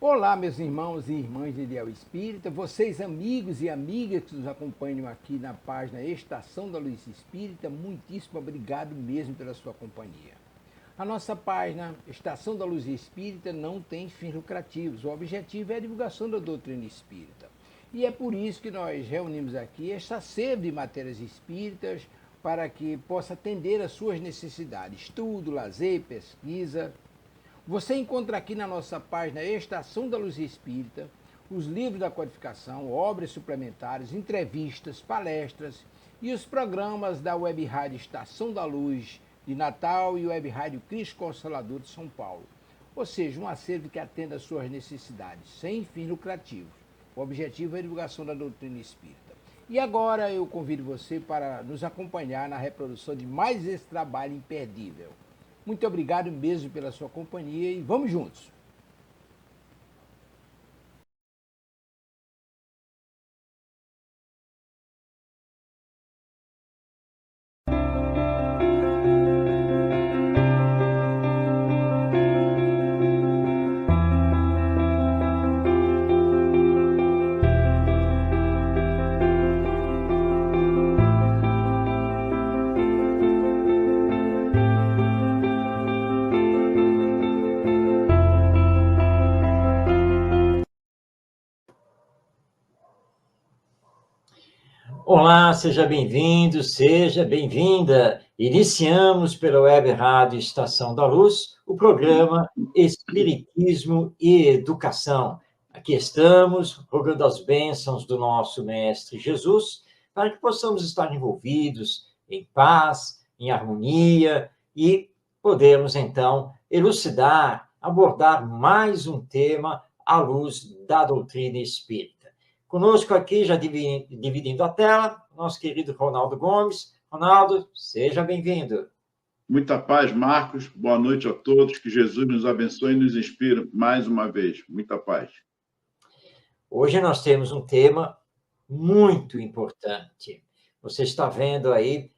Olá, meus irmãos e irmãs de Ideal Espírita, vocês amigos e amigas que nos acompanham aqui na página Estação da Luz Espírita, muitíssimo obrigado mesmo pela sua companhia. A nossa página Estação da Luz Espírita não tem fins lucrativos, o objetivo é a divulgação da doutrina espírita. E é por isso que nós reunimos aqui esta sede de matérias espíritas para que possa atender às suas necessidades, estudo, lazer, pesquisa. Você encontra aqui na nossa página Estação da Luz Espírita os livros da codificação, obras suplementares, entrevistas, palestras e os programas da Web Rádio Estação da Luz de Natal e Web Rádio Cristo Consolador de São Paulo. Ou seja, um acervo que atenda às suas necessidades, sem fins lucrativos. O objetivo é a divulgação da doutrina espírita. E agora eu convido você para nos acompanhar na reprodução de mais esse trabalho imperdível. Muito obrigado mesmo pela sua companhia e vamos juntos! Olá, seja bem-vindo, seja bem-vinda. Iniciamos pela Web Rádio Estação da Luz o programa Espiritismo e Educação. Aqui estamos, rogando as bênçãos do nosso Mestre Jesus, para que possamos estar envolvidos em paz, em harmonia e podermos, então, elucidar, abordar mais um tema à luz da doutrina espírita. Conosco aqui, já dividindo a tela, nosso querido Ronaldo Gomes. Ronaldo, seja bem-vindo. Muita paz, Marcos. Boa noite a todos. Que Jesus nos abençoe e nos inspire mais uma vez. Muita paz. Hoje nós temos um tema muito importante. Você está vendo aí,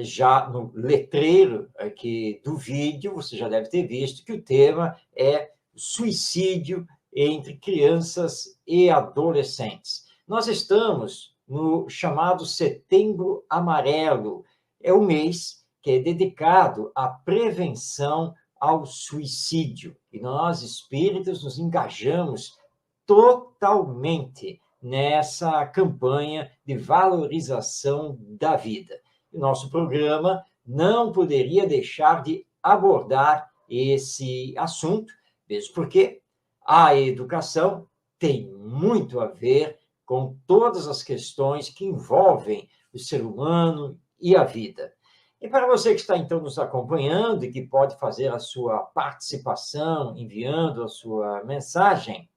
já no letreiro aqui do vídeo, você já deve ter visto que o tema é suicídio entre crianças e adolescentes. Nós estamos no chamado Setembro Amarelo. É o mês que é dedicado à prevenção ao suicídio. E nós, espíritas, nos engajamos totalmente nessa campanha de valorização da vida. E nosso programa não poderia deixar de abordar esse assunto, mesmo porque a educação tem muito a ver com todas as questões que envolvem o ser humano e a vida. E para você que está, então, nos acompanhando e que pode fazer a sua participação, enviando a sua mensagem,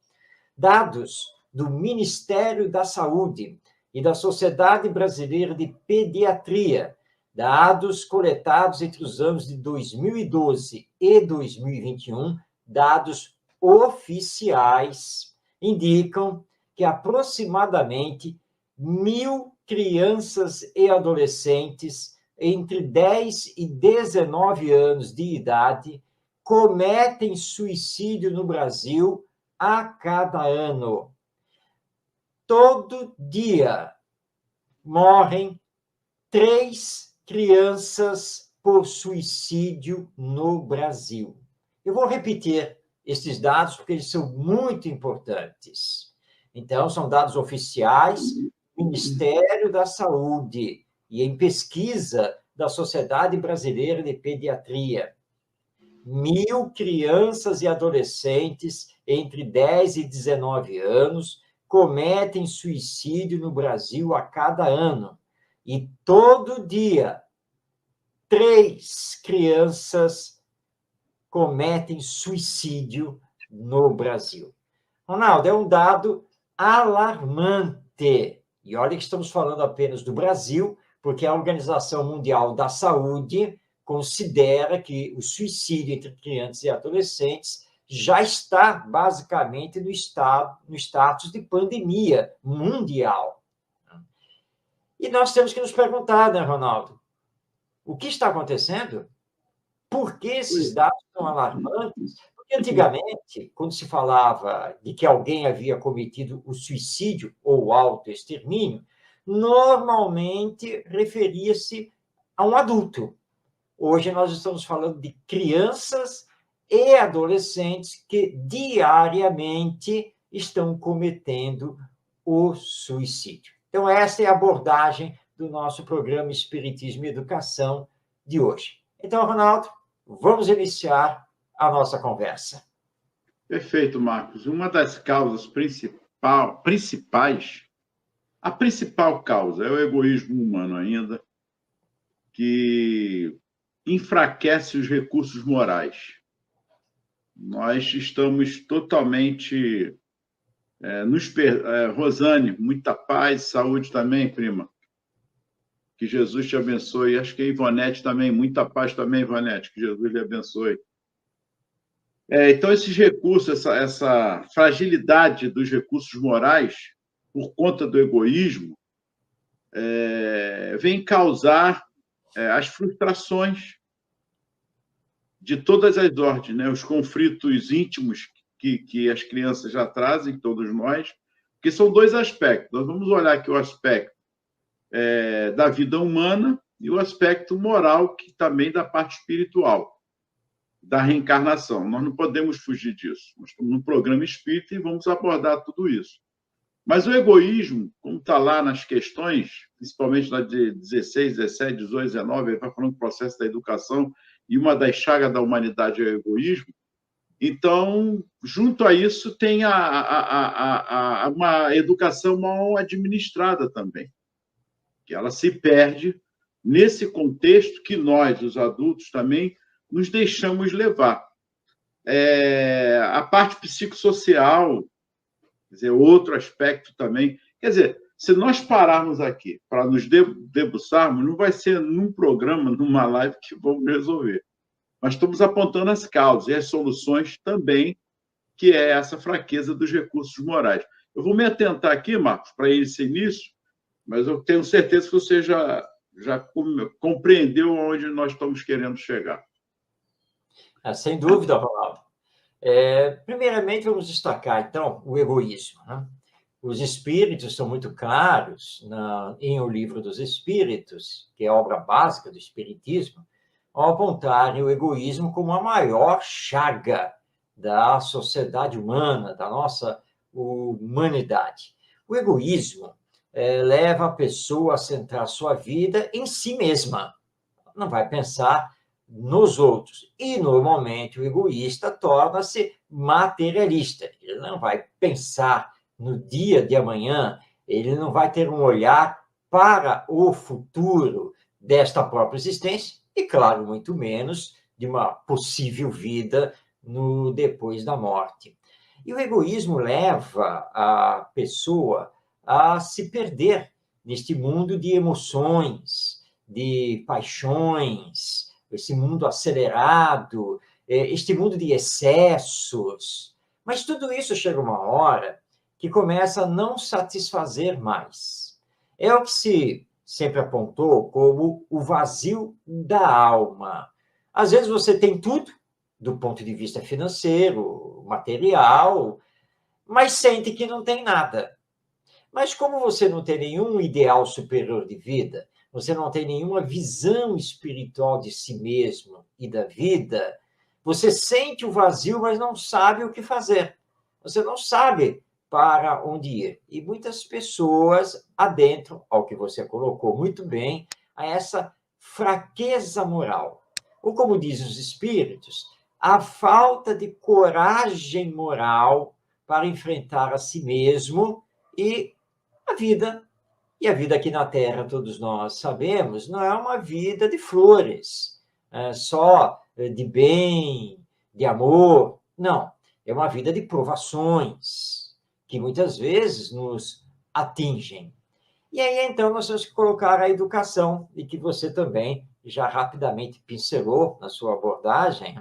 dados do Ministério da Saúde e da Sociedade Brasileira de Pediatria, dados coletados entre os anos de 2012 e 2021, dados oficiais, indicam que aproximadamente 1.000 crianças e adolescentes entre 10 e 19 anos de idade cometem suicídio no Brasil a cada ano. Todo dia morrem 3 crianças por suicídio no Brasil. Eu vou repetir esses dados porque eles são muito importantes. Então, são dados oficiais do Ministério da Saúde e em pesquisa da Sociedade Brasileira de Pediatria. 1.000 crianças e adolescentes entre 10 e 19 anos cometem suicídio no Brasil a cada ano. E todo dia, 3 crianças cometem suicídio no Brasil. Ronaldo, é um dado alarmante. E olha que estamos falando apenas do Brasil, porque a Organização Mundial da Saúde considera que o suicídio entre crianças e adolescentes já está, basicamente, no status de pandemia mundial. E nós temos que nos perguntar, né, Ronaldo? O que está acontecendo? Por que esses dados são alarmantes? Porque antigamente, quando se falava de que alguém havia cometido o suicídio ou o autoextermínio, normalmente referia-se a um adulto. Hoje nós estamos falando de crianças e adolescentes que diariamente estão cometendo o suicídio. Então, essa é a abordagem do nosso programa Espiritismo e Educação de hoje. Então, Ronaldo, vamos iniciar a nossa conversa. Perfeito, Marcos. Uma das causas principais, a principal causa é o egoísmo humano ainda, que enfraquece os recursos morais. Nós estamos totalmente... Rosane, muita paz, saúde também, prima. Que Jesus te abençoe. Acho que a Ivonete também, muita paz também, Ivonete, que Jesus lhe abençoe. Então, esses recursos, essa fragilidade dos recursos morais, por conta do egoísmo, vem causar as frustrações de todas as ordens, né? Os conflitos íntimos que as crianças já trazem, todos nós, que são dois aspectos. Nós vamos olhar aqui o aspecto da vida humana e o aspecto moral, que também da parte espiritual, da reencarnação. Nós não podemos fugir disso. Nós estamos num programa espírita e vamos abordar tudo isso. Mas o egoísmo, como está lá nas questões, principalmente lá de 16, 17, 18, 19, ele vai falando do processo da educação, e uma das chagas da humanidade é o egoísmo. Então, junto a isso, tem uma educação mal administrada também, que ela se perde nesse contexto que nós, os adultos, também nos deixamos levar. A parte psicossocial, quer dizer, outro aspecto também. Quer dizer, se nós pararmos aqui para nos debruçarmos, não vai ser num programa, numa live que vamos resolver. Mas estamos apontando as causas e as soluções também, que é essa fraqueza dos recursos morais. Eu vou me atentar aqui, Marcos, para esse início, mas eu tenho certeza que você já compreendeu onde nós estamos querendo chegar. Sem dúvida, Ronaldo. Primeiramente, vamos destacar, então, o egoísmo, né? Os Espíritos são muito claros em O Livro dos Espíritos, que é a obra básica do Espiritismo, ao apontarem o egoísmo como a maior chaga da sociedade humana, da nossa humanidade. O egoísmo leva a pessoa a centrar sua vida em si mesma. Não vai pensar nos outros. E, normalmente, o egoísta torna-se materialista. Ele não vai pensar no dia de amanhã, ele não vai ter um olhar para o futuro desta própria existência e, claro, muito menos de uma possível vida no depois da morte. E o egoísmo leva a pessoa a se perder neste mundo de emoções, de paixões, esse mundo acelerado, este mundo de excessos. Mas tudo isso chega uma hora que começa a não satisfazer mais. É o que se sempre apontou como o vazio da alma. Às vezes você tem tudo, do ponto de vista financeiro, material, mas sente que não tem nada. Mas como você não tem nenhum ideal superior de vida, você não tem nenhuma visão espiritual de si mesmo e da vida, você sente o vazio, mas não sabe o que fazer. Você não sabe para onde ir. E muitas pessoas adentram, ao que você colocou muito bem, a essa fraqueza moral. Ou como dizem os espíritos, a falta de coragem moral para enfrentar a si mesmo e a vida. E a vida aqui na Terra, todos nós sabemos, não é uma vida de flores, só de bem, de amor. Não, é uma vida de provações, que muitas vezes nos atingem. E aí, então, nós temos que colocar a educação, e que você também já rapidamente pincelou na sua abordagem,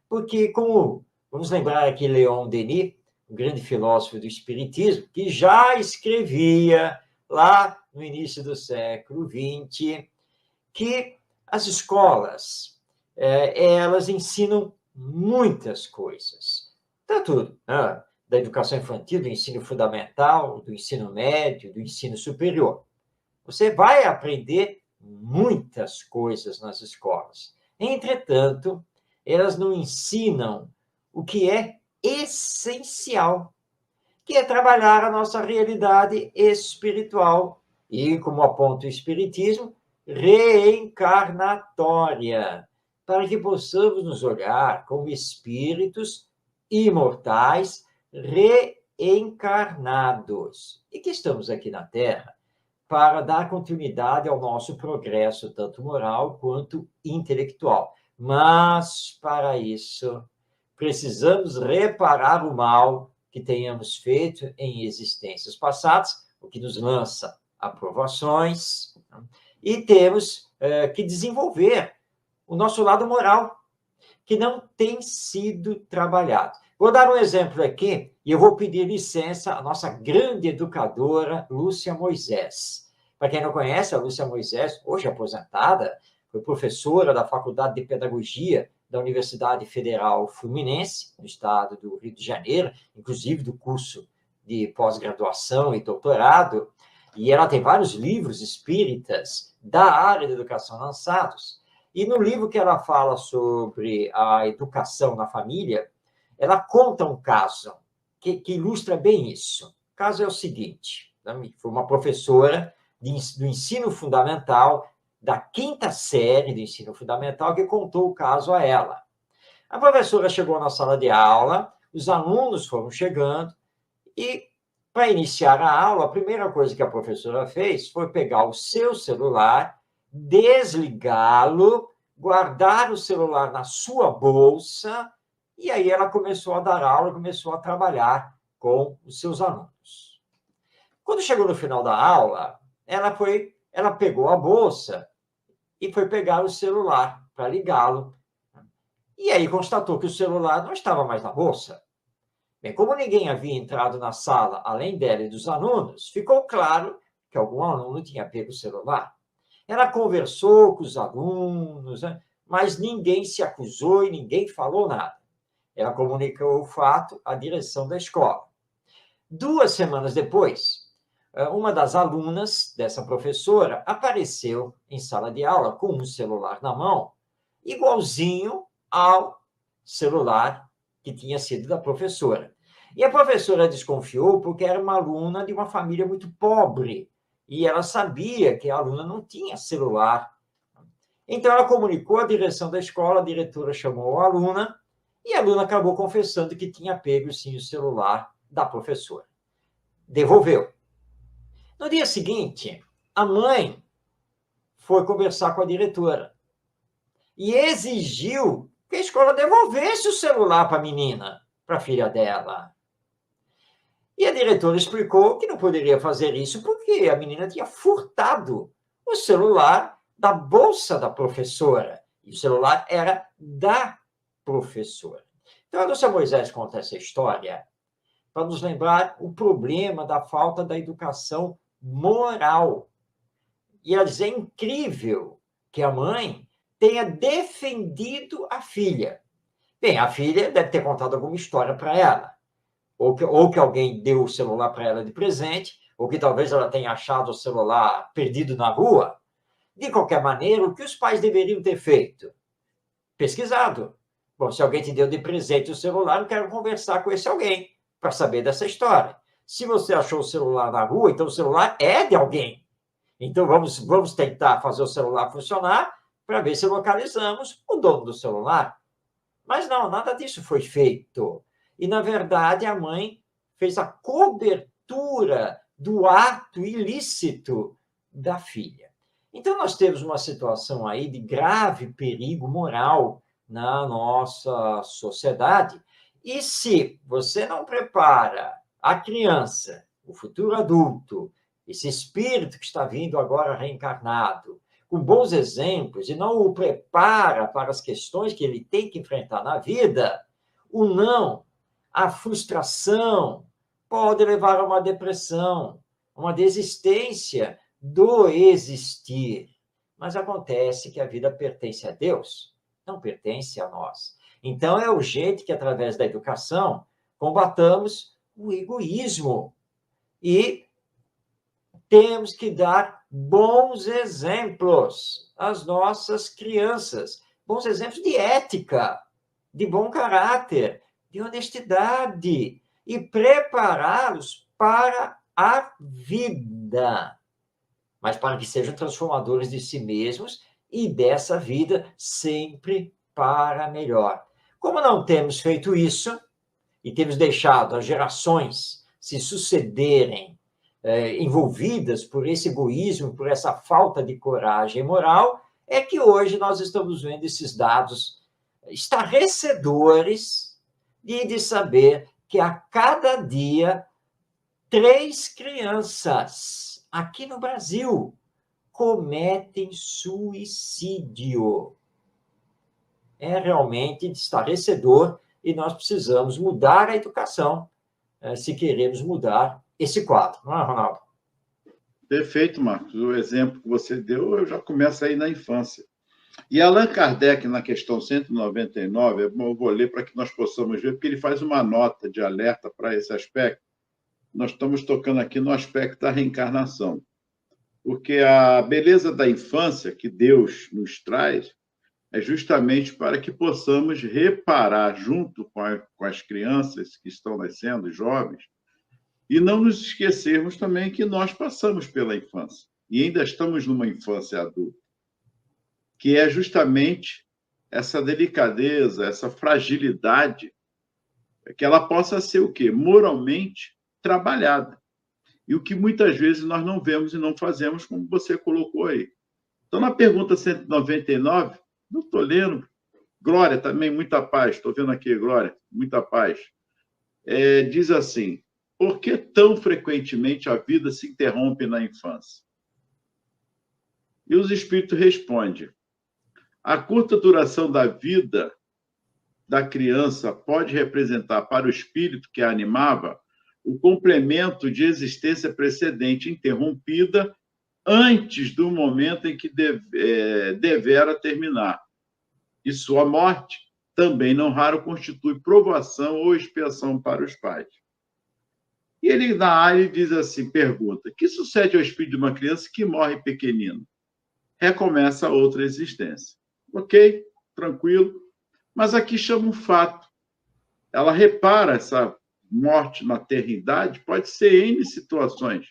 porque, como vamos lembrar aqui Leon Denis, um grande filósofo do Espiritismo, que já escrevia lá no início do século XX, que as escolas, elas ensinam muitas coisas. Tanto da educação infantil, do ensino fundamental, do ensino médio, do ensino superior. Você vai aprender muitas coisas nas escolas. Entretanto, elas não ensinam o que é essencial, que é trabalhar a nossa realidade espiritual e, como aponta o Espiritismo, reencarnatória, para que possamos nos olhar como espíritos imortais reencarnados e que estamos aqui na Terra para dar continuidade ao nosso progresso, tanto moral quanto intelectual. Mas, para isso, precisamos reparar o mal que tenhamos feito em existências passadas, o que nos lança aprovações, e temos que desenvolver o nosso lado moral, que não tem sido trabalhado. Vou dar um exemplo aqui, e eu vou pedir licença à nossa grande educadora, Lúcia Moisés. Para quem não conhece, a Lúcia Moisés, hoje aposentada, foi professora da Faculdade de Pedagogia da Universidade Federal Fluminense, no estado do Rio de Janeiro, inclusive do curso de pós-graduação e doutorado, e ela tem vários livros espíritas da área da educação lançados. E no livro que ela fala sobre a educação na família, ela conta um caso que ilustra bem isso. O caso é o seguinte: foi uma professora do ensino fundamental, da 5ª série do ensino fundamental, que contou o caso a ela. A professora chegou na sala de aula, os alunos foram chegando, e, para iniciar a aula, a primeira coisa que a professora fez foi pegar o seu celular, desligá-lo, guardar o celular na sua bolsa, e aí ela começou a dar aula, começou a trabalhar com os seus alunos. Quando chegou no final da aula, ela pegou a bolsa e foi pegar o celular para ligá-lo. E aí constatou que o celular não estava mais na bolsa. Bem, como ninguém havia entrado na sala além dela e dos alunos, ficou claro que algum aluno tinha pego o celular. Ela conversou com os alunos, mas ninguém se acusou e ninguém falou nada. Ela comunicou o fato à direção da escola. 2 semanas depois, uma das alunas dessa professora apareceu em sala de aula com um celular na mão, igualzinho ao celular que tinha sido da professora. E a professora desconfiou porque era uma aluna de uma família muito pobre, e ela sabia que a aluna não tinha celular. Então, ela comunicou à direção da escola, a diretora chamou a aluna, e a aluna acabou confessando que tinha pego, sim, o celular da professora. Devolveu. No dia seguinte, a mãe foi conversar com a diretora e exigiu que a escola devolvesse o celular para a menina, para a filha dela. E a diretora explicou que não poderia fazer isso porque a menina tinha furtado o celular da bolsa da professora. E o celular era da professora. Então, a Lúcia Moisés conta essa história para nos lembrar o problema da falta da educação moral. E ela diz, é incrível que a mãe tenha defendido a filha. Bem, a filha deve ter contado alguma história para ela. Ou que alguém deu o celular para ela de presente, ou que talvez ela tenha achado o celular perdido na rua. De qualquer maneira, o que os pais deveriam ter feito? Pesquisado. Bom, se alguém te deu de presente o celular, eu quero conversar com esse alguém para saber dessa história. Se você achou o celular na rua, então o celular é de alguém. Então vamos tentar fazer o celular funcionar para ver se localizamos o dono do celular. Mas não, nada disso foi feito. E, na verdade, a mãe fez a cobertura do ato ilícito da filha. Então, nós temos uma situação aí de grave perigo moral na nossa sociedade. E se você não prepara a criança, o futuro adulto, esse espírito que está vindo agora reencarnado, com bons exemplos, e não o prepara para as questões que ele tem que enfrentar na vida, o não, a frustração pode levar a uma depressão, uma desistência do existir. Mas acontece que a vida pertence a Deus, não pertence a nós. Então, é urgente que, através da educação, combatamos o egoísmo e temos que dar bons exemplos às nossas crianças, bons exemplos de ética, de bom caráter, de honestidade, e prepará-los para a vida, mas para que sejam transformadores de si mesmos e dessa vida sempre para melhor. Como não temos feito isso, e temos deixado as gerações se sucederem envolvidas por esse egoísmo, por essa falta de coragem moral, é que hoje nós estamos vendo esses dados estarrecedores de saber que a cada dia 3 crianças aqui no Brasil cometem suicídio. É realmente estarrecedor e nós precisamos mudar a educação se queremos mudar esse quadro. Não é, Ronaldo? Perfeito, Marcos. O exemplo que você deu, eu já começo aí na infância. E Allan Kardec, na questão 199, eu vou ler para que nós possamos ver, porque ele faz uma nota de alerta para esse aspecto. Nós estamos tocando aqui no aspecto da reencarnação. Porque a beleza da infância que Deus nos traz é justamente para que possamos reparar junto com as crianças que estão nascendo, jovens, e não nos esquecermos também que nós passamos pela infância e ainda estamos numa infância adulta, que é justamente essa delicadeza, essa fragilidade, que ela possa ser o quê? Moralmente trabalhada. E o que muitas vezes nós não vemos e não fazemos, como você colocou aí. Então, na pergunta 199, não estou lendo. Glória, também, muita paz. Estou vendo aqui, Glória, muita paz. Diz assim, por que tão frequentemente a vida se interrompe na infância? E os espíritos respondem, a curta duração da vida da criança pode representar para o espírito que a animava o complemento de existência precedente interrompida antes do momento em que devera terminar. E sua morte também, não raro, constitui provação ou expiação para os pais. E ele, na área, diz assim, pergunta, que sucede ao espírito de uma criança que morre pequenino? Recomeça outra existência. Ok, tranquilo. Mas aqui chama um fato. Ela repara essa morte na terridade, pode ser N situações.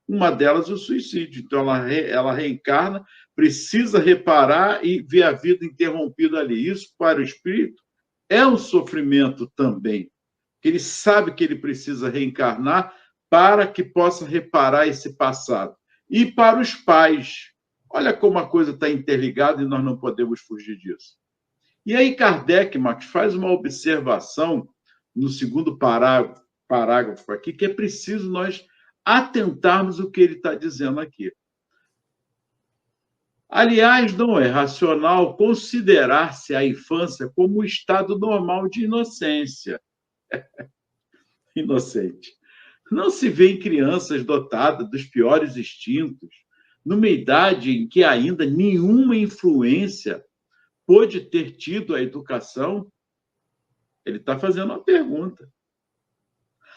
Uma delas, o suicídio. Então, ela reencarna, precisa reparar e ver a vida interrompida ali. Isso, para o espírito, é um sofrimento também. Ele sabe que ele precisa reencarnar para que possa reparar esse passado. E para os pais, olha como a coisa está interligada e nós não podemos fugir disso. E aí Kardec, Max, faz uma observação no segundo parágrafo aqui, que é preciso nós atentarmos o que ele está dizendo aqui. Aliás, não é racional considerar-se a infância como um estado normal de inocência. Inocente. Não se vê em crianças dotadas dos piores instintos, numa idade em que ainda nenhuma influência pôde ter tido a educação? Ele está fazendo uma pergunta.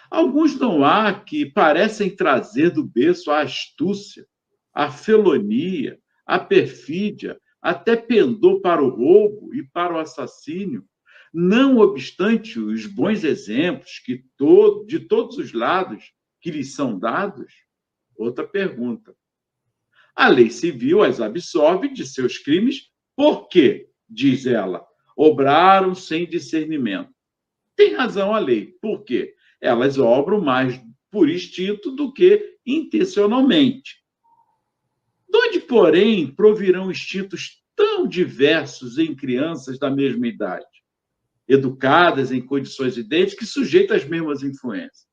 Alguns não há que parecem trazer do berço a astúcia, a felonia, a perfídia, até pendor para o roubo e para o assassínio, não obstante os bons exemplos de todos os lados que lhes são dados? Outra pergunta. A lei civil as absolve de seus crimes porque, diz ela, obraram sem discernimento. Tem razão a lei. Por quê? Elas obram mais por instinto do que intencionalmente. De onde, porém, provirão instintos tão diversos em crianças da mesma idade, educadas em condições idênticas, que sujeitam às mesmas influências?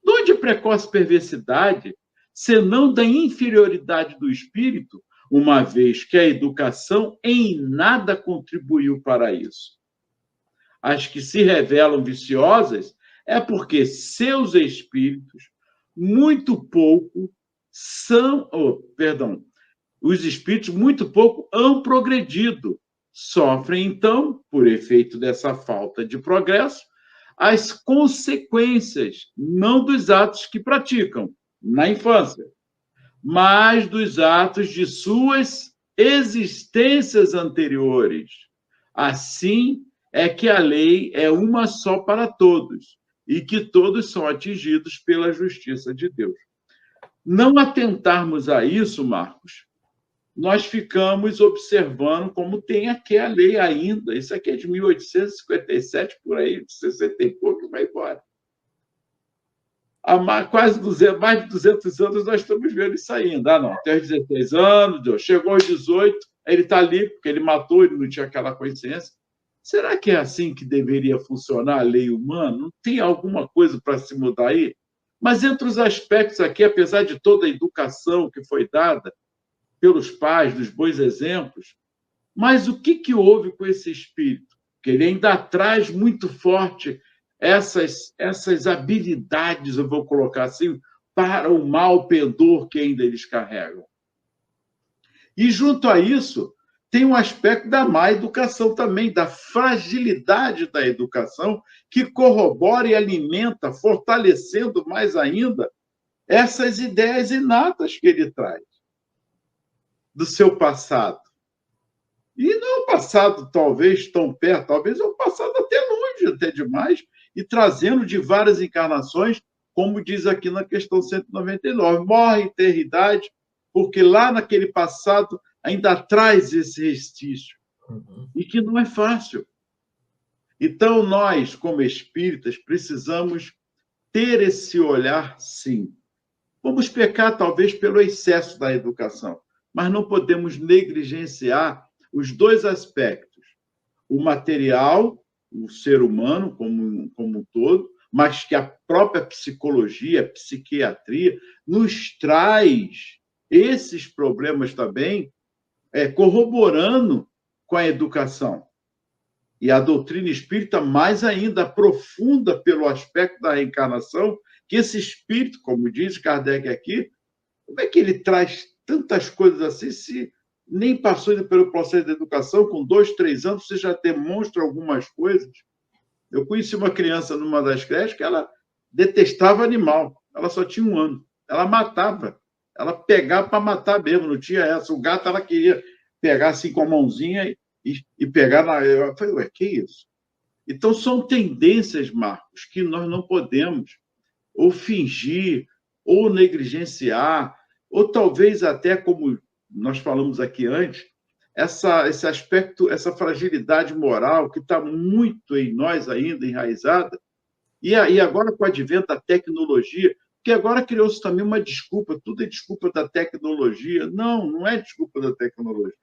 De onde a precoce perversidade, senão da inferioridade do espírito, uma vez que a educação em nada contribuiu para isso? As que se revelam viciosas é porque seus espíritos muito pouco os espíritos muito pouco hão progredido sofrem, então, por efeito dessa falta de progresso, as consequências, não dos atos que praticam na infância, mas dos atos de suas existências anteriores. Assim é que a lei é uma só para todos e que todos são atingidos pela justiça de Deus. Não atentarmos a isso, Marcos, nós ficamos observando como tem aqui a lei ainda. Isso aqui é de 1857, por aí, de 60 e pouco, vai embora. Há mais de 200 anos nós estamos vendo isso ainda. Ah, não, tem os 16 anos, chegou aos 18, ele está ali, porque ele matou, ele não tinha aquela consciência. Será que é assim que deveria funcionar a lei humana? Não tem alguma coisa para se mudar aí? Mas entre os aspectos aqui, apesar de toda a educação que foi dada pelos pais, dos bons exemplos, mas o que houve com esse espírito? Que ele ainda traz muito forte essas habilidades, eu vou colocar assim, para o mal pendor que ainda eles carregam. E junto a isso, tem um aspecto da má educação também, da fragilidade da educação, que corrobora e alimenta, fortalecendo mais ainda essas ideias inatas que ele traz do seu passado. E não é um passado talvez tão perto, talvez é um passado até longe, até demais, e trazendo de várias encarnações, como diz aqui na questão 199, morre em eternidade, porque lá naquele passado ainda traz esse restício, e que não é fácil. Então, nós, como espíritas, precisamos ter esse olhar, sim. Vamos pecar, talvez, pelo excesso da educação, mas não podemos negligenciar os dois aspectos. O material, o ser humano como um todo, mas que a própria psicologia, a psiquiatria, nos traz esses problemas também, corroborando com a educação. E a doutrina espírita, mais ainda, aprofunda pelo aspecto da reencarnação, que esse espírito, como diz Kardec aqui, como é que ele traz tantas coisas assim, se nem passou pelo processo de educação, com 2, 3 anos, você já demonstra algumas coisas. Eu conheci uma criança numa das creches que ela detestava animal, ela só tinha 1 ano, ela matava, ela pegava para matar mesmo, não tinha essa. O gato ela queria pegar assim com a mãozinha e pegar na... Eu falei, ué, que isso? Então, são tendências, Marcos, que nós não podemos ou fingir, ou negligenciar, ou talvez até, como nós falamos aqui antes, esse aspecto, essa fragilidade moral que está muito em nós ainda, enraizada, e agora com o advento da tecnologia, que agora criou-se também uma desculpa, tudo é desculpa da tecnologia. Não, não é desculpa da tecnologia.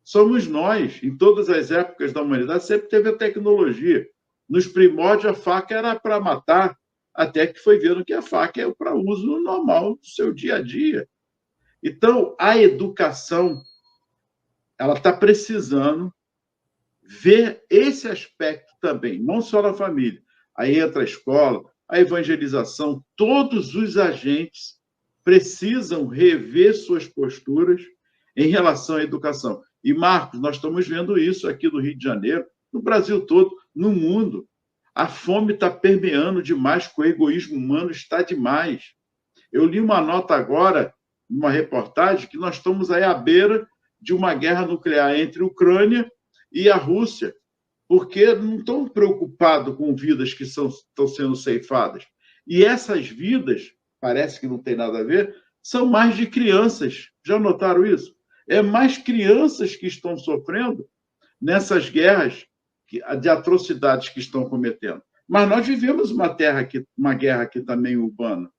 Somos nós, em todas as épocas da humanidade, sempre teve a tecnologia. Nos primórdios, a faca era para matar, até que foi vendo que a faca é para uso normal do seu dia a dia. Então, a educação, ela está precisando ver esse aspecto também, não só na família. Aí entra a escola, a evangelização, todos os agentes precisam rever suas posturas em relação à educação. E, Marcos, nós estamos vendo isso aqui no Rio de Janeiro, no Brasil todo, no mundo. A fome está permeando demais, o egoísmo humano está demais. Eu li uma nota agora, numa reportagem, que nós estamos aí à beira de uma guerra nuclear entre a Ucrânia e a Rússia, porque não estão preocupados com vidas que estão sendo ceifadas. E essas vidas, parece que não tem nada a ver, são mais de crianças. Já notaram isso? É mais crianças que estão sofrendo nessas guerras de atrocidades que estão cometendo. Mas nós vivemos uma guerra aqui também urbana.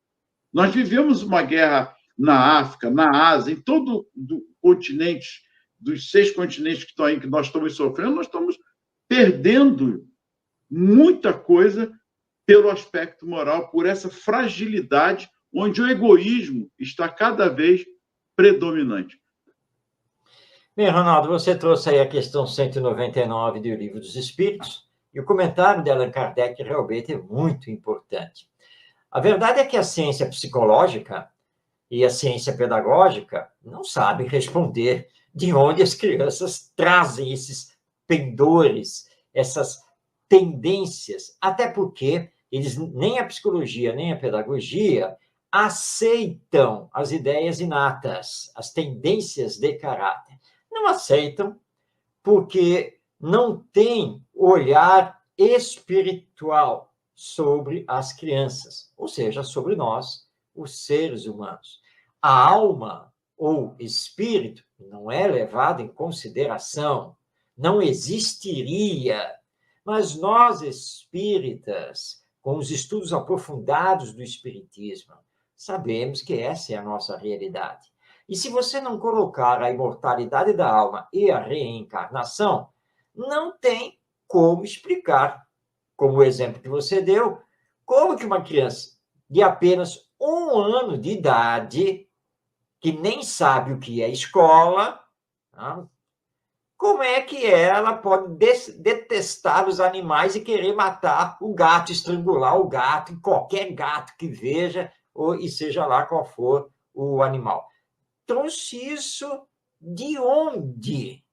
Nós vivemos uma guerra na África, na Ásia, em todo o continente, dos 6 continentes que estão aí, que nós estamos sofrendo, nós estamos perdendo muita coisa pelo aspecto moral, por essa fragilidade, onde o egoísmo está cada vez predominante. Bem, Ronaldo, você trouxe aí a questão 199 do Livro dos Espíritos, e o comentário de Allan Kardec realmente é muito importante. A verdade é que a ciência psicológica e a ciência pedagógica não sabem responder de onde as crianças trazem esses pendores, essas tendências, até porque eles, nem a psicologia, nem a pedagogia aceitam as ideias inatas, as tendências de caráter. Não aceitam porque não tem olhar espiritual sobre as crianças, ou seja, sobre nós, os seres humanos. A alma ou espírito não é levado em consideração, não existiria. Mas nós, espíritas, com os estudos aprofundados do espiritismo, sabemos que essa é a nossa realidade. E se você não colocar a imortalidade da alma e a reencarnação, não tem como explicar, como o exemplo que você deu, como que uma criança de apenas 1 ano de idade, que nem sabe o que é escola, como é que ela pode detestar os animais e querer matar o gato, estrangular o gato, qualquer gato que veja, e seja lá qual for o animal? Trouxe isso de onde?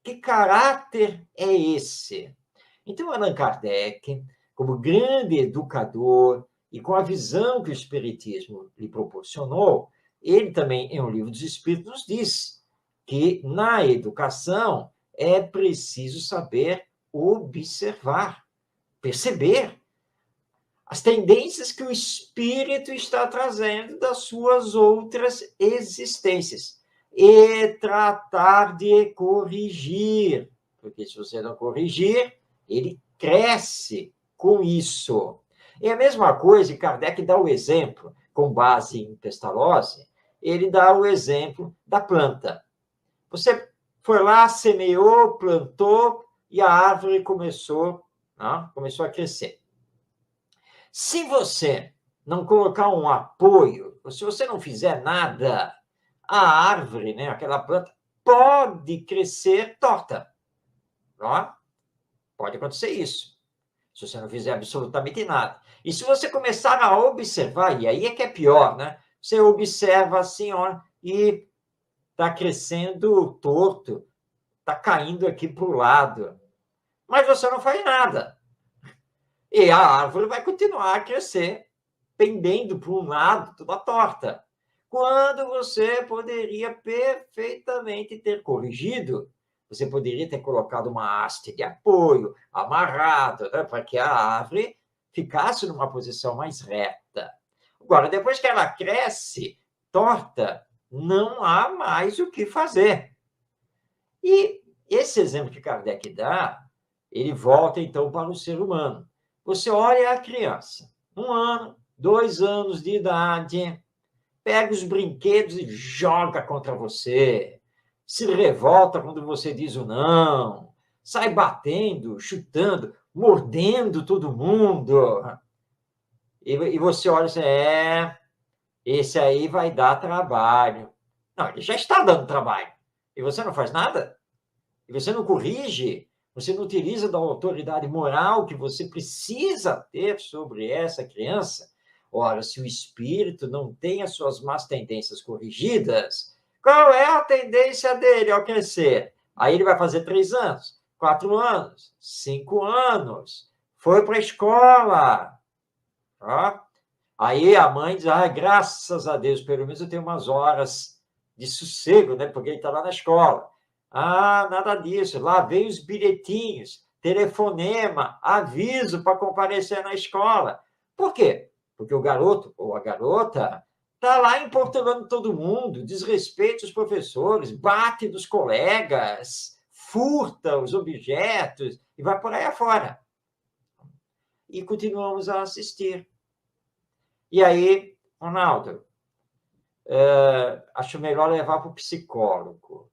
Que caráter é esse? Então, Allan Kardec, como grande educador e com a visão que o Espiritismo lhe proporcionou, ele também, em O Livro dos Espíritos, nos diz que na educação é preciso saber observar, perceber as tendências que o espírito está trazendo das suas outras existências e tratar de corrigir, porque se você não corrigir, ele cresce com isso. É a mesma coisa, e Kardec dá o exemplo, com base em Pestalozzi, ele dá o exemplo da planta. Você foi lá, semeou, plantou, e a árvore começou a crescer. Se você não colocar um apoio, se você não fizer nada, a árvore, né, aquela planta, pode crescer torta. Pode acontecer isso, se você não fizer absolutamente nada. E se você começar a observar, e aí é que é pior, né? Você observa assim, e está crescendo torto, está caindo aqui para o lado. Mas você não faz nada. E a árvore vai continuar a crescer, pendendo para um lado, toda torta. Quando você poderia perfeitamente ter corrigido, você poderia ter colocado uma haste de apoio, amarrado, né, para que a árvore ficasse numa posição mais reta. Agora, depois que ela cresce torta, não há mais o que fazer. E esse exemplo que Kardec dá, ele volta, então, para o ser humano. Você olha a criança, 1 ano, 2 anos de idade, pega os brinquedos e joga contra você, se revolta quando você diz o não, sai batendo, chutando, mordendo todo mundo. E você olha e diz, esse aí vai dar trabalho. Não, ele já está dando trabalho. E você não faz nada? E você não corrige? Você não utiliza da autoridade moral que você precisa ter sobre essa criança? Ora, se o espírito não tem as suas más tendências corrigidas, qual é a tendência dele ao crescer? Aí ele vai fazer 3 anos, 4 anos, 5 anos, foi para a escola. Aí a mãe diz, graças a Deus, pelo menos eu tenho umas horas de sossego, né? Porque ele está lá na escola. Nada disso. Lá vem os bilhetinhos, telefonema, aviso para comparecer na escola. Por quê? Porque o garoto ou a garota está lá importunando todo mundo, desrespeita os professores, bate nos colegas, furta os objetos e vai por aí afora. E continuamos a assistir. E aí, Ronaldo, acho melhor levar para o psicólogo.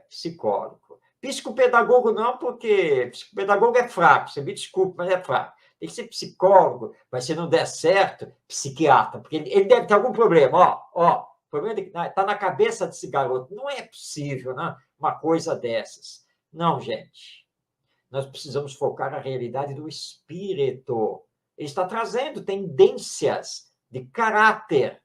Psicólogo. Psicopedagogo não, porque psicopedagogo é fraco, você me desculpe, mas é fraco. Tem que ser psicólogo, mas se não der certo, psiquiatra, porque ele deve ter algum problema. O problema está na cabeça desse garoto. Não é possível, né? Uma coisa dessas. Não, gente. Nós precisamos focar na realidade do espírito. Ele está trazendo tendências de caráter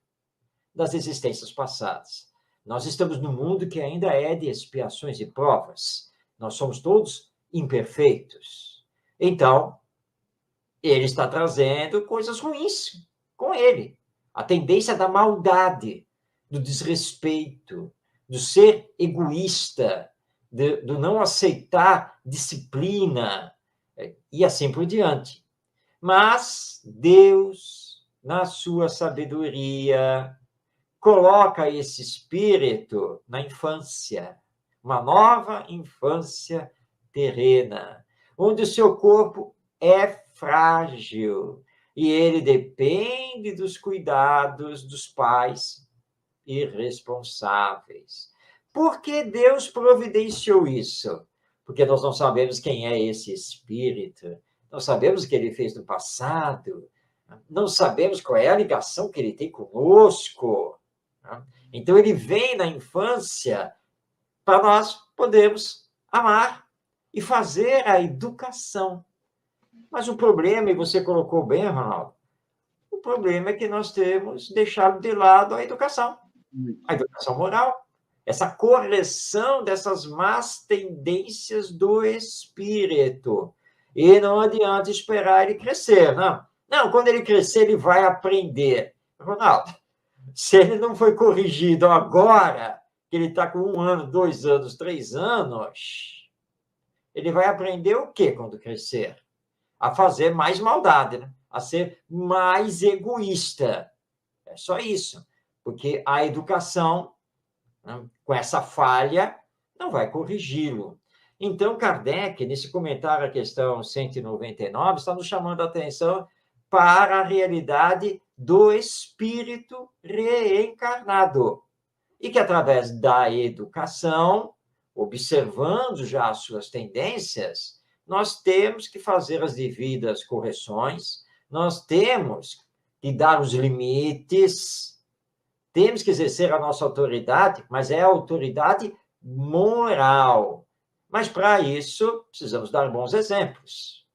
das existências passadas. Nós estamos num mundo que ainda é de expiações e provas. Nós somos todos imperfeitos. Então, ele está trazendo coisas ruins com ele. A tendência da maldade, do desrespeito, do ser egoísta, do não aceitar disciplina, e assim por diante. Mas Deus, na sua sabedoria, coloca esse espírito na infância, uma nova infância terrena, onde o seu corpo é frágil e ele depende dos cuidados dos pais irresponsáveis. Por que Deus providenciou isso? Porque nós não sabemos quem é esse espírito, não sabemos o que ele fez no passado, não sabemos qual é a ligação que ele tem conosco. Então, ele vem na infância para nós podermos amar e fazer a educação. Mas o problema, e você colocou bem, Ronaldo, o problema é que nós temos deixado de lado a educação moral, essa correção dessas más tendências do espírito. E não adianta esperar ele crescer, não. Não, quando ele crescer, ele vai aprender. Ronaldo, se ele não foi corrigido agora, que ele está com 1 ano, 2 anos, 3 anos, ele vai aprender o quê quando crescer? A fazer mais maldade, né? A ser mais egoísta. É só isso. Porque a educação, né, com essa falha, não vai corrigi-lo. Então, Kardec, nesse comentário à questão 199, está nos chamando a atenção para a realidade do espírito reencarnado. E que, através da educação, observando já as suas tendências, nós temos que fazer as devidas correções, nós temos que dar os limites, temos que exercer a nossa autoridade, mas é a autoridade moral. Mas, para isso, precisamos dar bons exemplos,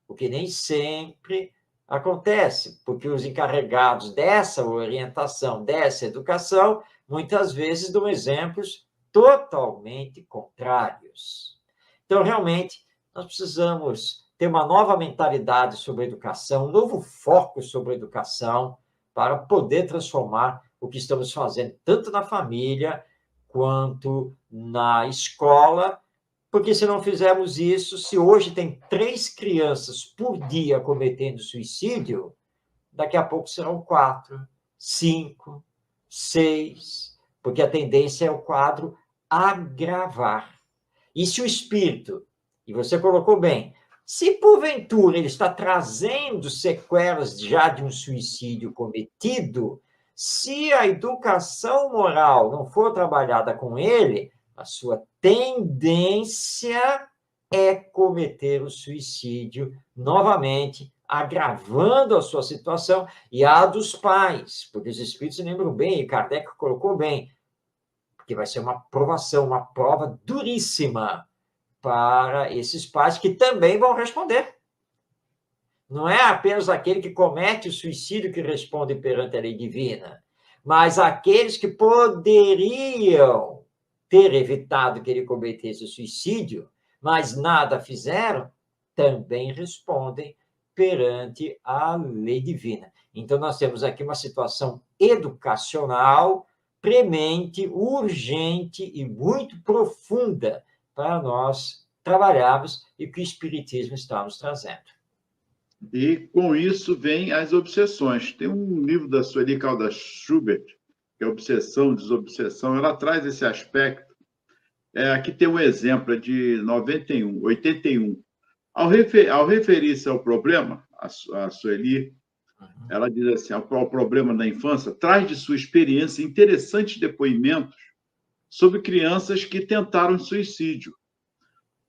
o que nem sempre acontece, porque os encarregados dessa orientação, dessa educação, muitas vezes dão exemplos totalmente contrários. Então, realmente, nós precisamos ter uma nova mentalidade sobre a educação, um novo foco sobre a educação, para poder transformar o que estamos fazendo, tanto na família quanto na escola, porque se não fizermos isso, se hoje tem 3 crianças por dia cometendo suicídio, daqui a pouco serão 4, 5, 6, porque a tendência é o quadro agravar. E se o espírito, e você colocou bem, se porventura ele está trazendo sequelas já de um suicídio cometido, se a educação moral não for trabalhada com ele, a sua tendência é cometer o suicídio novamente, agravando a sua situação e a dos pais, porque os espíritos se lembram bem, e Kardec colocou bem, porque vai ser uma provação, uma prova duríssima para esses pais que também vão responder. Não é apenas aquele que comete o suicídio que responde perante a lei divina, mas aqueles que poderiam ter evitado que ele cometesse o suicídio, mas nada fizeram, também respondem perante a lei divina. Então, nós temos aqui uma situação educacional premente, urgente e muito profunda para nós trabalharmos e que o Espiritismo está nos trazendo. E, com isso, vem as obsessões. Tem um livro da Sueli Caldas Schubert, que é Obsessão, Desobsessão, ela traz esse aspecto. Aqui tem um exemplo, é de 81. Ao referir-se ao problema, a Sueli, ela diz assim, ao problema da infância, traz de sua experiência interessantes depoimentos sobre crianças que tentaram suicídio.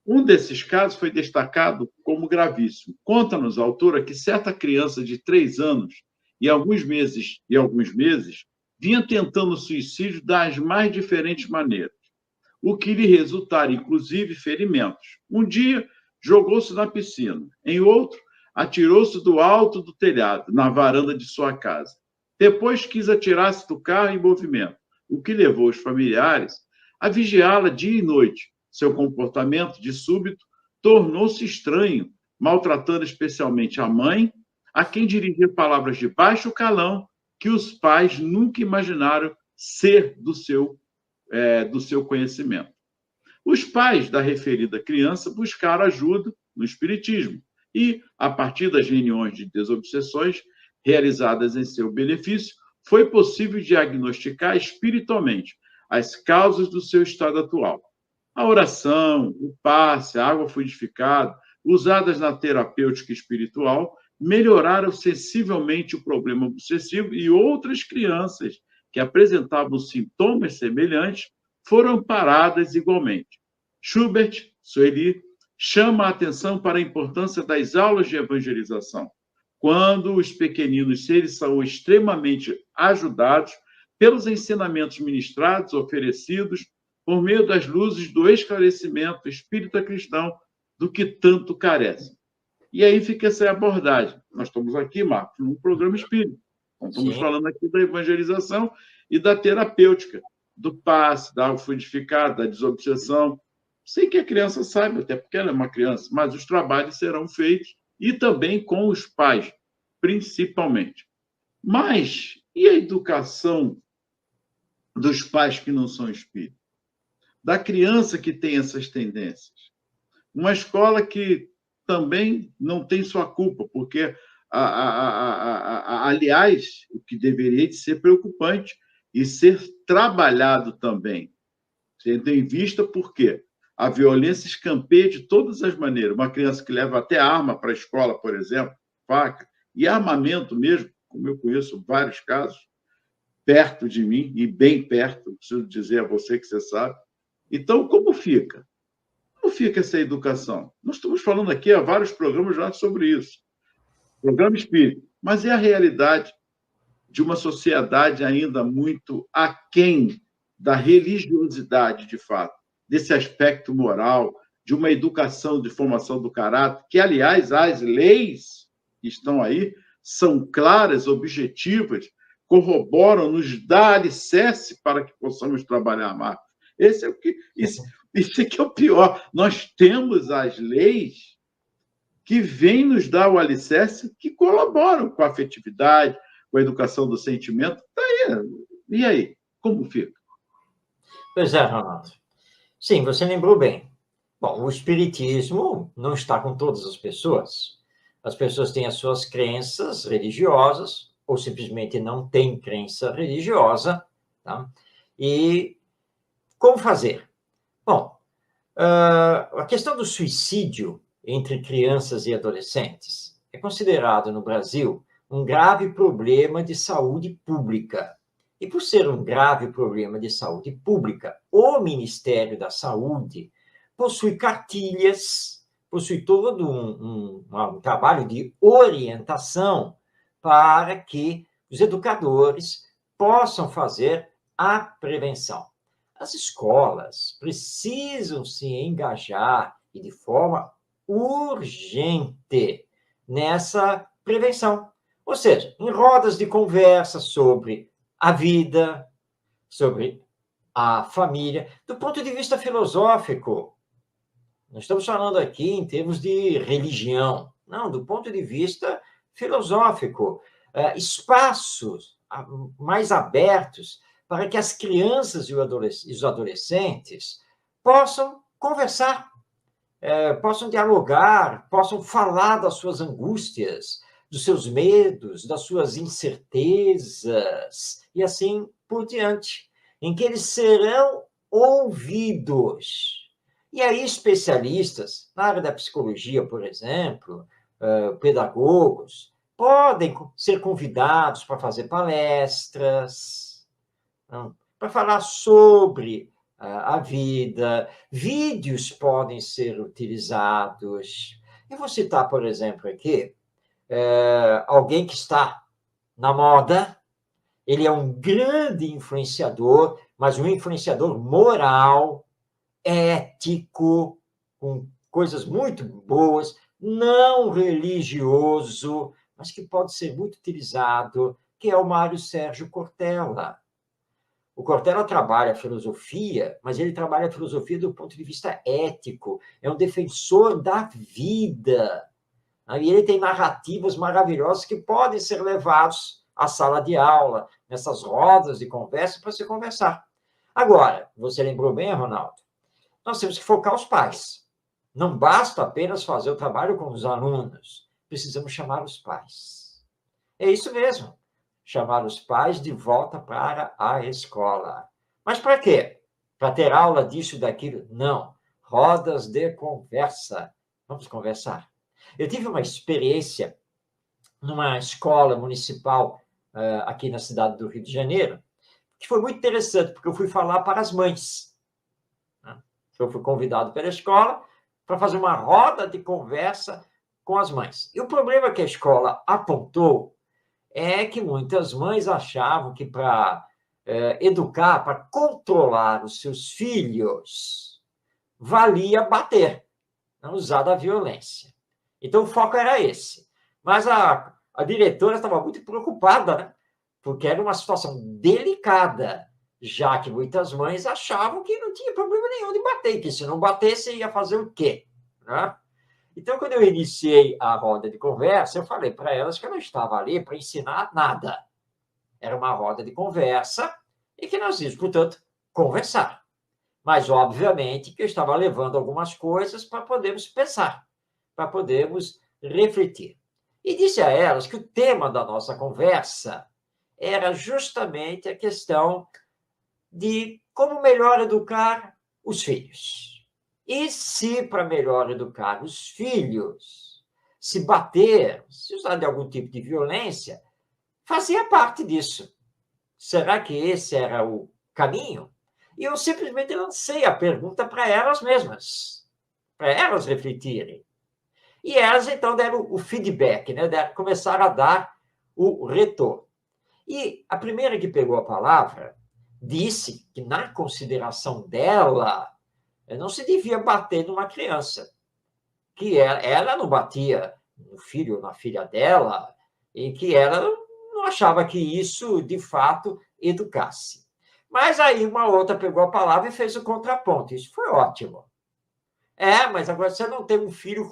Um desses casos foi destacado como gravíssimo. Conta-nos a autora que certa criança de 3 anos e alguns meses vinha tentando suicídio das mais diferentes maneiras, o que lhe resultara, inclusive, ferimentos. Um dia, jogou-se na piscina. Em outro, atirou-se do alto do telhado, na varanda de sua casa. Depois, quis atirar-se do carro em movimento. o que levou os familiares a vigiá-la dia e noite. Seu comportamento, de súbito, tornou-se estranho, maltratando especialmente a mãe, a quem dirigia palavras de baixo calão que os pais nunca imaginaram ser do seu conhecimento. Os pais da referida criança buscaram ajuda no espiritismo e, a partir das reuniões de desobsessões realizadas em seu benefício, foi possível diagnosticar espiritualmente as causas do seu estado atual. A oração, o passe, a água fluidificada, usadas na terapêutica espiritual, melhoraram sensivelmente o problema obsessivo e outras crianças que apresentavam sintomas semelhantes foram amparadas igualmente. Schubert, Sueli, chama a atenção para a importância das aulas de evangelização, quando os pequeninos seres são extremamente ajudados pelos ensinamentos ministrados, oferecidos, por meio das luzes do esclarecimento espírita cristão do que tanto carecem. E aí fica essa abordagem. Nós estamos aqui, Marcos, num programa espírita. Então, estamos falando aqui da evangelização e da terapêutica, do passe, da água fluidificada, da desobsessão, sem que a criança saiba, até porque ela é uma criança, mas os trabalhos serão feitos e também com os pais, principalmente. Mas e a educação dos pais que não são espíritas? Da criança que tem essas tendências? Uma escola que também não tem sua culpa, porque, aliás, o que deveria de ser preocupante e ser trabalhado também, tendo em vista por quê? A violência escampeia de todas as maneiras. Uma criança que leva até arma para a escola, por exemplo, faca, e armamento mesmo, como eu conheço vários casos, perto de mim, e bem perto, preciso dizer a você que você sabe. Então, como fica? Como fica essa educação? Nós estamos falando aqui há vários programas já sobre isso. Programa espírita. Mas é a realidade de uma sociedade ainda muito aquém da religiosidade, de fato, desse aspecto moral, de uma educação de formação do caráter, que, aliás, as leis que estão aí são claras, objetivas, corroboram, nos dá alicerce para que possamos trabalhar mais. Esse é o que... Isso que é o pior. Nós temos as leis que vêm nos dar o alicerce, que colaboram com a afetividade, com a educação do sentimento. E aí? Como fica? Pois é, Ronaldo. Sim, você lembrou bem. Bom, o espiritismo não está com todas as pessoas. As pessoas têm as suas crenças religiosas, ou simplesmente não têm crença religiosa. Tá? E como fazer? Bom, a questão do suicídio entre crianças e adolescentes é considerado no Brasil um grave problema de saúde pública. E por ser um grave problema de saúde pública, o Ministério da Saúde possui cartilhas, possui todo um trabalho de orientação para que os educadores possam fazer a prevenção. As escolas precisam se engajar e de forma urgente nessa prevenção. Ou seja, em rodas de conversa sobre a vida, sobre a família, do ponto de vista filosófico. Não estamos falando aqui em termos de religião, não, do ponto de vista filosófico. Espaços mais abertos para que as crianças e os adolescentes possam conversar, possam dialogar, possam falar das suas angústias, dos seus medos, das suas incertezas, e assim por diante, em que eles serão ouvidos. E aí especialistas, na área da psicologia, por exemplo, pedagogos, podem ser convidados para fazer palestras, para falar sobre a vida, vídeos podem ser utilizados. Eu vou citar, por exemplo, aqui, alguém que está na moda, ele é um grande influenciador, mas um influenciador moral, ético, com coisas muito boas, não religioso, mas que pode ser muito utilizado, que é o Mário Sérgio Cortella. O Cortella trabalha a filosofia, mas ele trabalha a filosofia do ponto de vista ético. É um defensor da vida. E ele tem narrativas maravilhosas que podem ser levados à sala de aula, nessas rodas de conversa, para se conversar. Agora, você lembrou bem, Ronaldo, nós temos que focar os pais. Não basta apenas fazer o trabalho com os alunos, precisamos chamar os pais. É isso mesmo, chamar os pais de volta para a escola. Mas para quê? Para ter aula disso e daquilo? Não. Rodas de conversa. Vamos conversar. Eu tive uma experiência numa escola municipal aqui na cidade do Rio de Janeiro, que foi muito interessante, porque eu fui falar para as mães. Eu fui convidado pela escola para fazer uma roda de conversa com as mães. E o problema que a escola apontou é que muitas mães achavam que para educar, para controlar os seus filhos, valia bater, não usar da violência. Então, o foco era esse. Mas a diretora estava muito preocupada, né? Porque era uma situação delicada, já que muitas mães achavam que não tinha problema nenhum de bater, que se não batesse, ia fazer o quê? Né? Então, quando eu iniciei a roda de conversa, eu falei para elas que eu não estava ali para ensinar nada. Era uma roda de conversa e que nós íamos, portanto, conversar. Mas, obviamente, que eu estava levando algumas coisas para podermos pensar, para podermos refletir. E disse a elas que o tema da nossa conversa era justamente a questão de como melhor educar os filhos. E se, para melhor educar os filhos, se bater, se usar de algum tipo de violência, fazia parte disso. Será que esse era o caminho? E eu simplesmente lancei a pergunta para elas mesmas, para elas refletirem. E elas, então, deram o feedback, né? Começaram a dar o retorno. E a primeira que pegou a palavra disse que, na consideração dela, não se devia bater numa criança, que ela não batia no filho ou na filha dela, e que ela não achava que isso, de fato, educasse. Mas aí uma outra pegou a palavra e fez o contraponto. Isso foi ótimo. Mas agora você não tem um filho...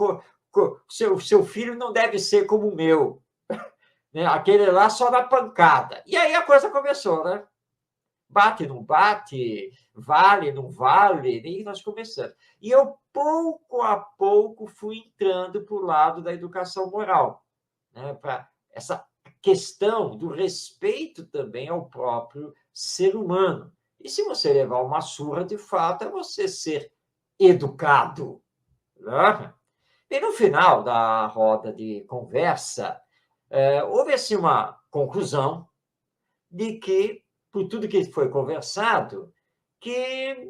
Seu filho não deve ser como o meu. Né? Aquele lá só na pancada. E aí a coisa começou, né? Bate, não bate, vale, não vale, e nós começamos. E eu, pouco a pouco, fui entrando para o lado da educação moral, né? Para essa questão do respeito também ao próprio ser humano. E se você levar uma surra, de fato, é você ser educado. Né? E no final da roda de conversa, houve assim uma conclusão de que, por tudo que foi conversado, que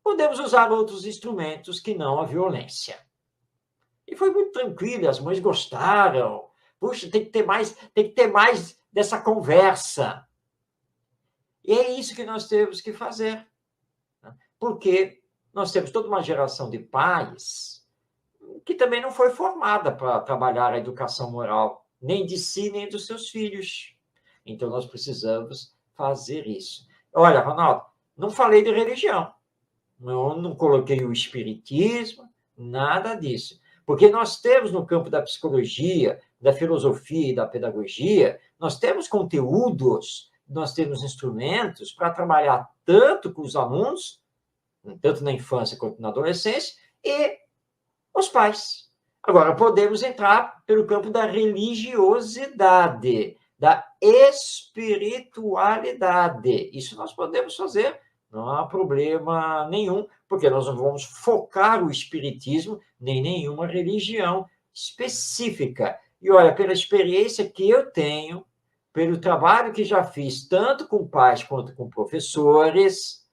podemos usar outros instrumentos que não a violência. E foi muito tranquilo, as mães gostaram. Puxa, tem que ter mais dessa conversa. E é isso que nós temos que fazer. Porque nós temos toda uma geração de pais que também não foi formada para trabalhar a educação moral, nem de si, nem dos seus filhos. Então, nós precisamos fazer isso. Olha, Ronaldo, não falei de religião. Não coloquei o espiritismo, nada disso. Porque nós temos no campo da psicologia, da filosofia e da pedagogia, nós temos conteúdos, nós temos instrumentos para trabalhar tanto com os alunos, tanto na infância quanto na adolescência, e os pais. Agora, podemos entrar pelo campo da religiosidade, da espiritualidade. Isso nós podemos fazer, não há problema nenhum, porque nós não vamos focar o espiritismo nem nenhuma religião específica. E olha, pela experiência que eu tenho, pelo trabalho que já fiz, tanto com pais quanto com professores,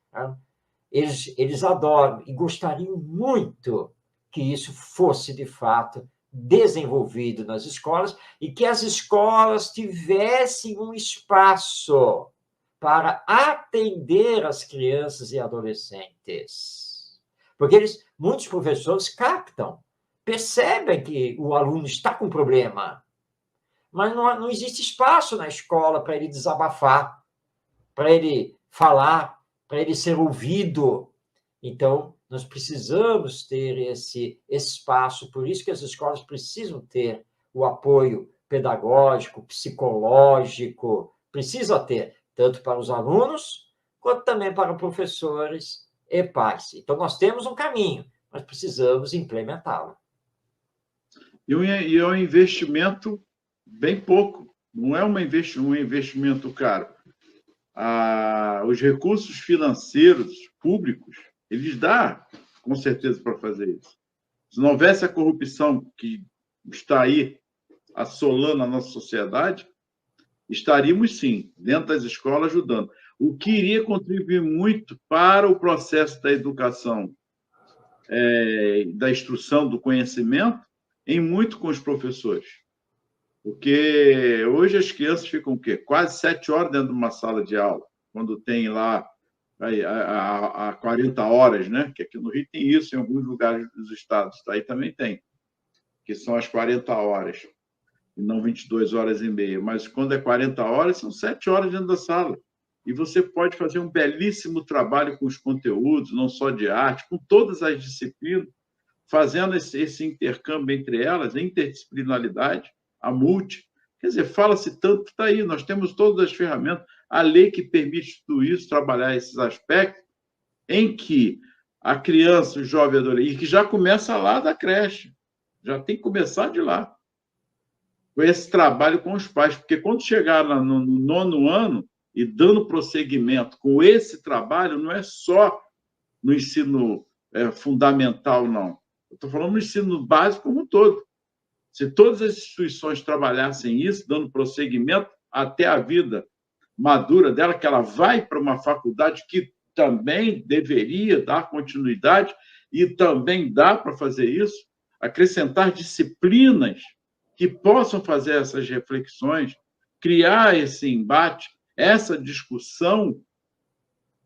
eles adoram e gostariam muito que isso fosse, de fato, desenvolvido nas escolas e que as escolas tivessem um espaço para atender as crianças e adolescentes. Porque muitos professores captam, percebem que o aluno está com problema, mas não existe espaço na escola para ele desabafar, para ele falar, para ele ser ouvido. Então, nós precisamos ter esse espaço, por isso que as escolas precisam ter o apoio pedagógico, psicológico, precisa ter, tanto para os alunos, quanto também para professores e pais. Então, nós temos um caminho, mas precisamos implementá-lo. E é um investimento bem pouco, não é um investimento caro. Os recursos financeiros públicos, eles dão, com certeza, para fazer isso. Se não houvesse a corrupção que está aí assolando a nossa sociedade, estaríamos, sim, dentro das escolas, ajudando. O que iria contribuir muito para o processo da educação, da instrução, do conhecimento, em muito com os professores. Porque hoje as crianças ficam o quê? Quase 7 horas dentro de uma sala de aula, quando tem lá a 40 horas, né? Que aqui no Rio tem isso, em alguns lugares dos estados, aí também tem, que são as 40 horas, e não 22 horas e meia. Mas quando é 40 horas, são 7 horas dentro da sala. E você pode fazer um belíssimo trabalho com os conteúdos, não só de arte, com todas as disciplinas, fazendo esse intercâmbio entre elas, a interdisciplinaridade, a multi. Quer dizer, fala-se tanto, está aí, nós temos todas as ferramentas, a lei que permite tudo isso, trabalhar esses aspectos, em que a criança, o jovem, e que já começa lá da creche, já tem que começar de lá, com esse trabalho com os pais, porque quando chegar no 9º ano e dando prosseguimento com esse trabalho, não é só no ensino fundamental, não. Eu estou falando no ensino básico como um todo. Se todas as instituições trabalhassem isso, dando prosseguimento até a vida madura dela, que ela vai para uma faculdade que também deveria dar continuidade e também dá para fazer isso, acrescentar disciplinas que possam fazer essas reflexões, criar esse embate, essa discussão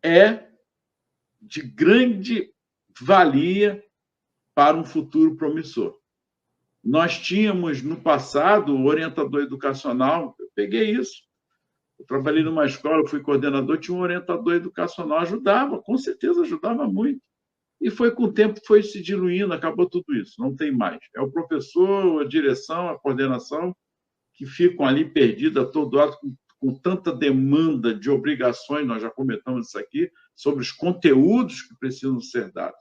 é de grande valia para um futuro promissor. Nós tínhamos, no passado, o orientador educacional, eu peguei isso, eu trabalhei numa escola, fui coordenador, tinha um orientador educacional, ajudava, com certeza ajudava muito. E foi com o tempo, foi se diluindo, acabou tudo isso, não tem mais. É o professor, a direção, a coordenação, que ficam ali perdidos a todo lado, com tanta demanda de obrigações, nós já comentamos isso aqui, sobre os conteúdos que precisam ser dados.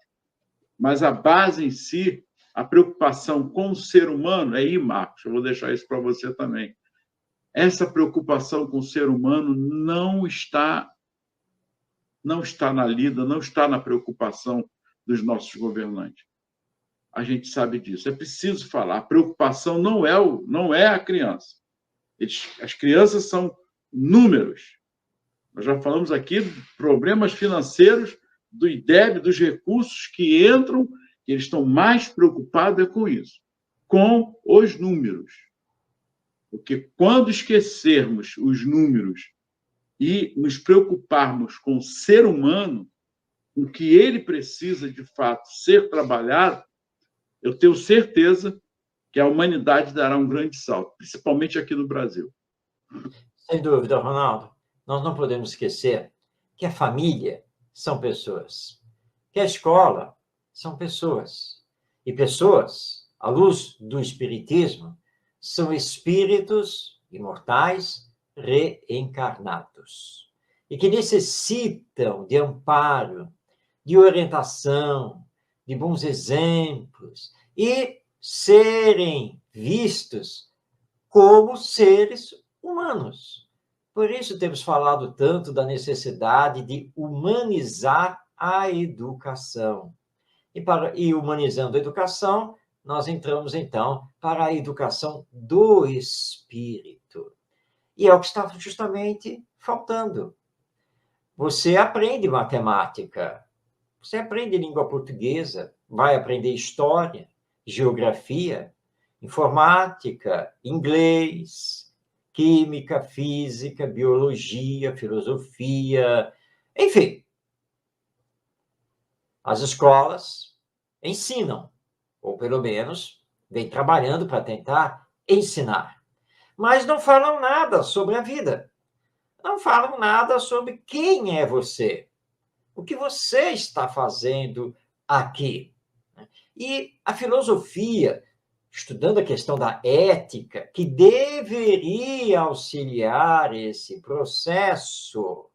Mas a base em si, a preocupação com o ser humano, aí, Marcos, eu vou deixar isso para você também. Essa preocupação com o ser humano não está na lida, não está na preocupação dos nossos governantes. A gente sabe disso. É preciso falar. A preocupação não é a criança. As crianças são números. Nós já falamos aqui de problemas financeiros do IDEB, dos recursos que entram, que eles estão mais preocupados com isso, com os números. Porque quando esquecermos os números e nos preocuparmos com o ser humano, o que ele precisa, de fato, ser trabalhado, eu tenho certeza que a humanidade dará um grande salto, principalmente aqui no Brasil. Sem dúvida, Ronaldo. Nós não podemos esquecer que a família são pessoas, que a escola são pessoas. E pessoas, à luz do Espiritismo, são espíritos imortais reencarnados e que necessitam de amparo, de orientação, de bons exemplos e serem vistos como seres humanos. Por isso temos falado tanto da necessidade de humanizar a educação. E humanizando a educação, nós entramos, então, para a educação do espírito. E é o que está justamente faltando. Você aprende matemática, você aprende língua portuguesa, vai aprender história, geografia, informática, inglês, química, física, biologia, filosofia, enfim. As escolas ensinam, ou pelo menos vêm trabalhando para tentar ensinar, mas não falam nada sobre a vida. não falam nada sobre quem é você, o que você está fazendo aqui. E a filosofia, estudando a questão da ética, que deveria auxiliar esse processo,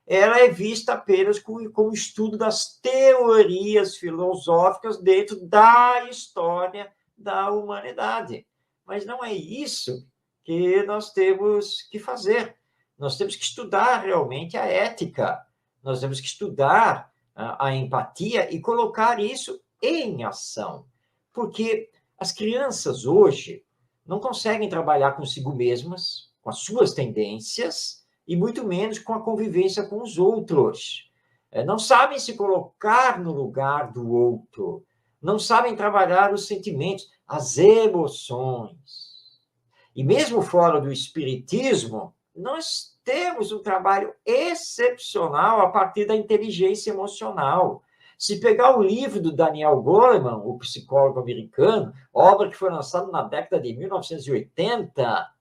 ela é vista apenas como estudo das teorias filosóficas dentro da história da humanidade. Mas não é isso que nós temos que fazer. Nós temos que estudar realmente a ética, nós temos que estudar a empatia e colocar isso em ação. Porque as crianças hoje não conseguem trabalhar consigo mesmas, com as suas tendências, e muito menos com a convivência com os outros. Não sabem se colocar no lugar do outro, não sabem trabalhar os sentimentos, as emoções. E mesmo fora do espiritismo, nós temos um trabalho excepcional a partir da inteligência emocional. Se pegar o livro do Daniel Goleman, o psicólogo americano, obra que foi lançada na década de 1980,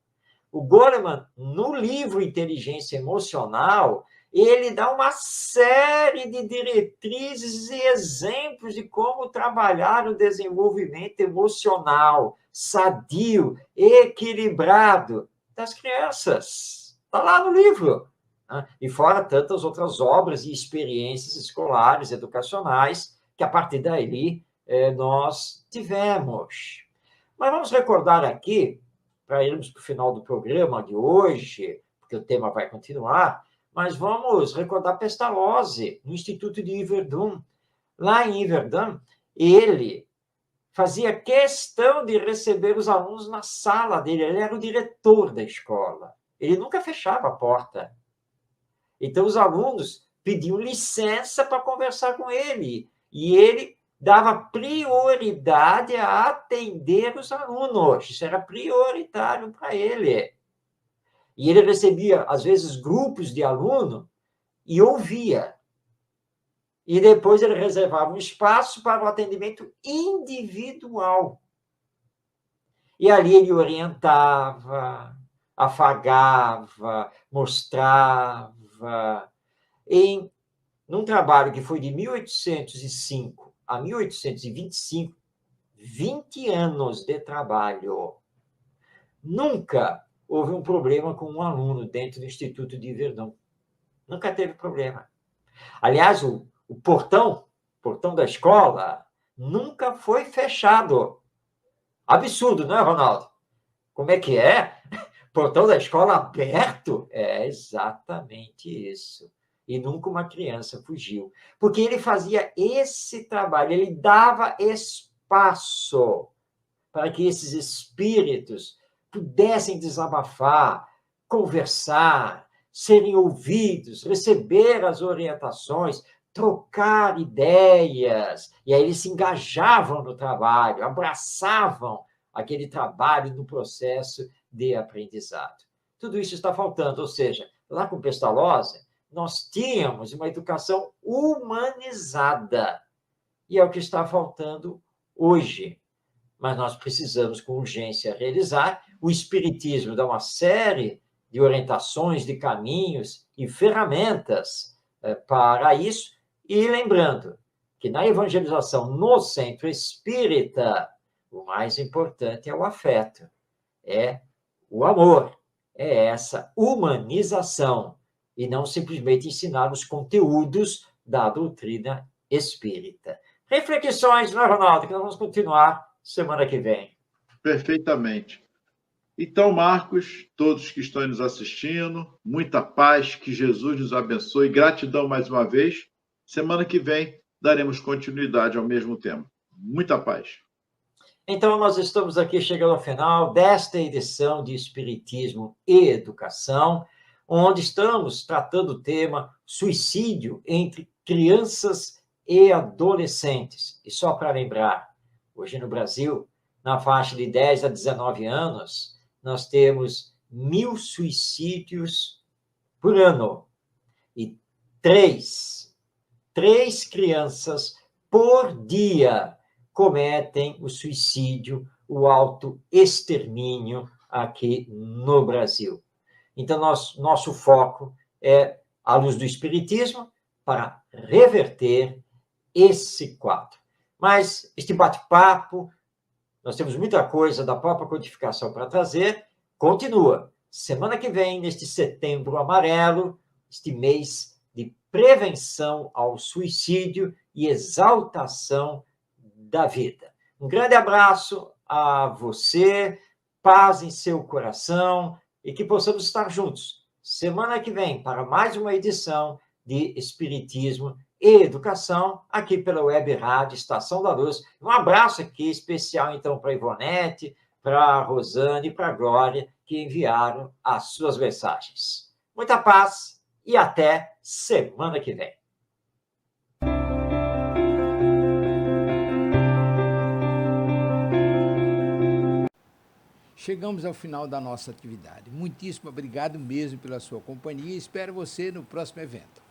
o Goleman, no livro Inteligência Emocional, ele dá uma série de diretrizes e exemplos de como trabalhar o desenvolvimento emocional, sadio, equilibrado das crianças. Está lá no livro. E fora tantas outras obras e experiências escolares, educacionais, que a partir daí nós tivemos. Mas vamos recordar aqui, para irmos para o final do programa de hoje, porque o tema vai continuar, mas vamos recordar Pestalozzi, no Instituto de Yverdon. Lá em Yverdon, ele fazia questão de receber os alunos na sala dele, ele era o diretor da escola. Ele nunca fechava a porta. Então, os alunos pediam licença para conversar com ele, e ele dava prioridade a atender os alunos. Isso era prioritário para ele. E ele recebia, às vezes, grupos de alunos e ouvia. E depois ele reservava um espaço para o atendimento individual. E ali ele orientava, afagava, mostrava. Num trabalho que foi de 1805 a 1825, 20 anos de trabalho. Nunca houve um problema com um aluno dentro do Instituto de Yverdon. Nunca teve problema. Aliás, o portão da escola, nunca foi fechado. Absurdo, não é, Ronaldo? Como é que é? Portão da escola aberto? É exatamente isso. E nunca uma criança fugiu. Porque ele fazia esse trabalho, ele dava espaço para que esses espíritos pudessem desabafar, conversar, serem ouvidos, receber as orientações, trocar ideias. E aí eles se engajavam no trabalho, abraçavam aquele trabalho no processo de aprendizado. Tudo isso está faltando, ou seja, lá com Pestalozzi, nós tínhamos uma educação humanizada, e é o que está faltando hoje. Mas nós precisamos, com urgência, realizar. O Espiritismo dá uma série de orientações, de caminhos e ferramentas para isso. E lembrando que na evangelização no centro espírita, o mais importante é o afeto, é o amor, é essa humanização, e não simplesmente ensinar os conteúdos da doutrina espírita. Reflexões, não é, Ronaldo? Que nós vamos continuar semana que vem. Perfeitamente. Então, Marcos, todos que estão nos assistindo, muita paz, que Jesus nos abençoe. Gratidão mais uma vez. Semana que vem daremos continuidade ao mesmo tema. Muita paz. Então, nós estamos aqui chegando ao final desta edição de Espiritismo e Educação, onde estamos tratando o tema suicídio entre crianças e adolescentes. E só para lembrar, hoje no Brasil, na faixa de 10 a 19 anos, nós temos 1.000 suicídios por ano. E três crianças por dia cometem o suicídio, o autoextermínio aqui no Brasil. Então, nosso foco é a luz do Espiritismo para reverter esse quadro. Mas este bate-papo, nós temos muita coisa da própria codificação para trazer, continua. Semana que vem, neste Setembro Amarelo, este mês de prevenção ao suicídio e exaltação da vida. Um grande abraço a você, paz em seu coração e que possamos estar juntos semana que vem para mais uma edição de Espiritismo e Educação aqui pela Web Rádio Estação da Luz. Um abraço aqui especial, então, para a Ivonete, para a Rosane e para a Glória, que enviaram as suas mensagens. Muita paz e até semana que vem. Chegamos ao final da nossa atividade. Muitíssimo obrigado mesmo pela sua companhia e espero você no próximo evento.